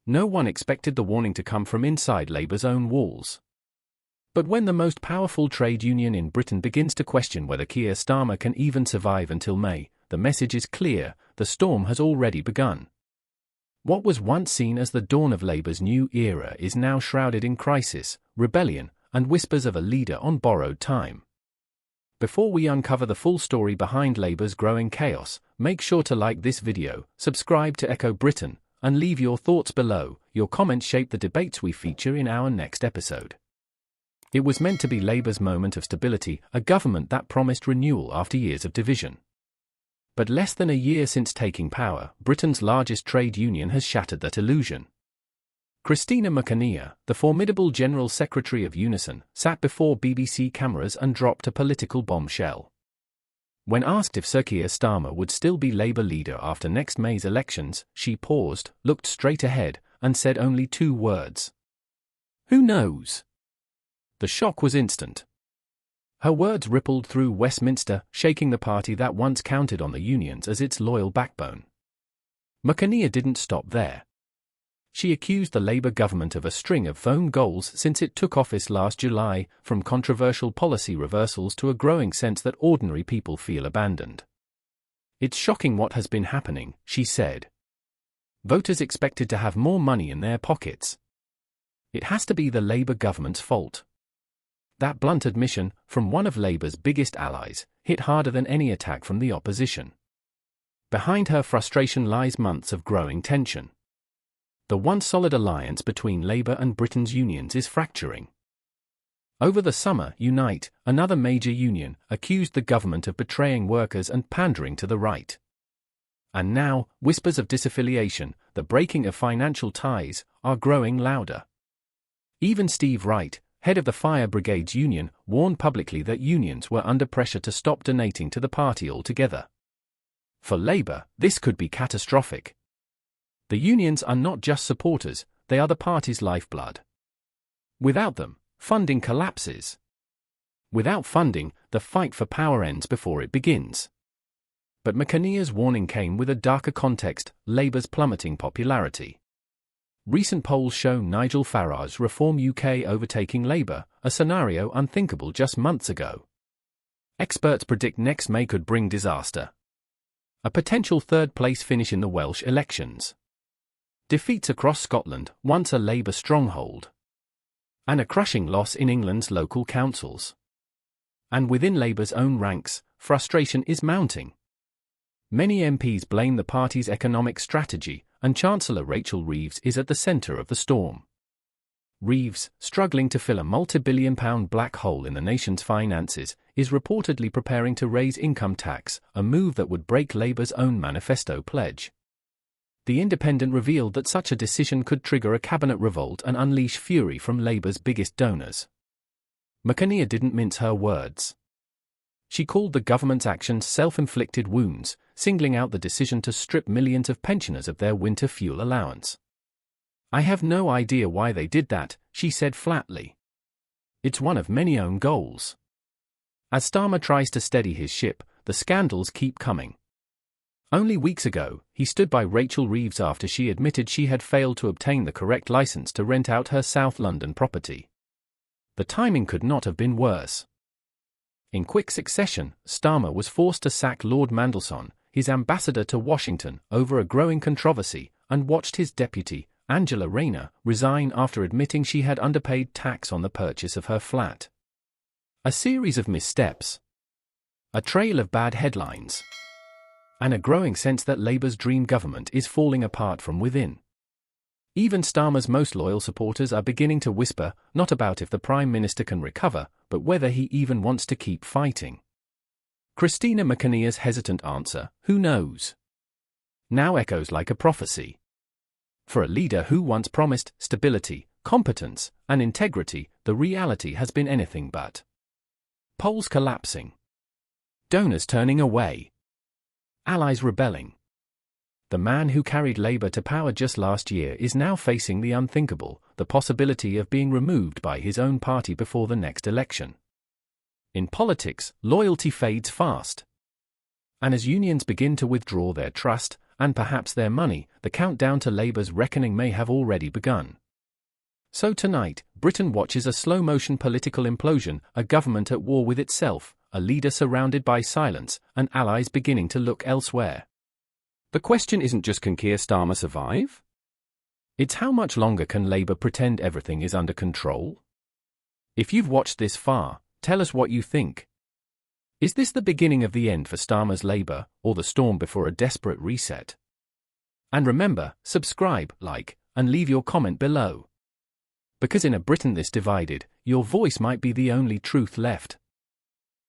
No one expected the warning to come from inside Labour's own walls. But when the most powerful trade union in Britain begins to question whether Keir Starmer can even survive until May, the message is clear: the storm has already begun. What was once seen as the dawn of Labour's new era is now shrouded in crisis, rebellion, and whispers of a leader on borrowed time. Before we uncover the full story behind Labour's growing chaos, make sure to like this video, subscribe to Echo Britain, and leave your thoughts below. Your comments shape the debates we feature in our next episode. It was meant to be Labour's moment of stability, a government that promised renewal after years of division. But less than a year since taking power, Britain's largest trade union has shattered that illusion. Christina McAnea, the formidable General Secretary of Unison, sat before BBC cameras and dropped a political bombshell. When asked if Sir Keir Starmer would still be Labour leader after next May's elections, she paused, looked straight ahead, and said only 2 words. "Who knows?" The shock was instant. Her words rippled through Westminster, shaking the party that once counted on the unions as its loyal backbone. McAnea didn't stop there. She accused the Labour government of a string of phone goals since it took office last July, from controversial policy reversals to a growing sense that ordinary people feel abandoned. "It's shocking what has been happening," she said. "Voters expected to have more money in their pockets. It has to be the Labour government's fault." That blunt admission, from one of Labour's biggest allies, hit harder than any attack from the opposition. Behind her frustration lies months of growing tension. The once solid alliance between Labour and Britain's unions is fracturing. Over the summer, Unite, another major union, accused the government of betraying workers and pandering to the right. And now, whispers of disaffiliation, the breaking of financial ties, are growing louder. Even Steve Wright, head of the Fire Brigades Union, warned publicly that unions were under pressure to stop donating to the party altogether. For Labour, this could be catastrophic. The unions are not just supporters, they are the party's lifeblood. Without them, funding collapses. Without funding, the fight for power ends before it begins. But McAnea's warning came with a darker context: Labour's plummeting popularity. Recent polls show Nigel Farage's Reform UK overtaking Labour, a scenario unthinkable just months ago. Experts predict next May could bring disaster. A potential third-place finish in the Welsh elections. Defeats across Scotland, once a Labour stronghold. And a crushing loss in England's local councils. And within Labour's own ranks, frustration is mounting. Many MPs blame the party's economic strategy, and Chancellor Rachel Reeves is at the centre of the storm. Reeves, struggling to fill a multi-billion-pound black hole in the nation's finances, is reportedly preparing to raise income tax, a move that would break Labour's own manifesto pledge. The Independent revealed that such a decision could trigger a cabinet revolt and unleash fury from Labour's biggest donors. McAnea didn't mince her words. She called the government's actions self-inflicted wounds, singling out the decision to strip millions of pensioners of their winter fuel allowance. "I have no idea why they did that," she said flatly. "It's one of many own goals." As Starmer tries to steady his ship, the scandals keep coming. Only weeks ago, he stood by Rachel Reeves after she admitted she had failed to obtain the correct license to rent out her South London property. The timing could not have been worse. In quick succession, Starmer was forced to sack Lord Mandelson, his ambassador to Washington, over a growing controversy, and watched his deputy, Angela Rayner, resign after admitting she had underpaid tax on the purchase of her flat. A series of missteps. A trail of bad headlines. And a growing sense that Labour's dream government is falling apart from within. Even Starmer's most loyal supporters are beginning to whisper, not about if the Prime Minister can recover, but whether he even wants to keep fighting. Christina McAnea's hesitant answer, "Who knows?" now echoes like a prophecy. For a leader who once promised stability, competence, and integrity, the reality has been anything but. Polls collapsing. Donors turning away. Allies rebelling. The man who carried Labour to power just last year is now facing the unthinkable, the possibility of being removed by his own party before the next election. In politics, loyalty fades fast. And as unions begin to withdraw their trust, and perhaps their money, the countdown to Labour's reckoning may have already begun. So tonight, Britain watches a slow-motion political implosion, a government at war with itself, a leader surrounded by silence, and allies beginning to look elsewhere. The question isn't just can Keir Starmer survive? It's how much longer can Labour pretend everything is under control? If you've watched this far, tell us what you think. Is this the beginning of the end for Starmer's Labour, or the storm before a desperate reset? And remember, subscribe, like, and leave your comment below. Because in a Britain this divided, your voice might be the only truth left.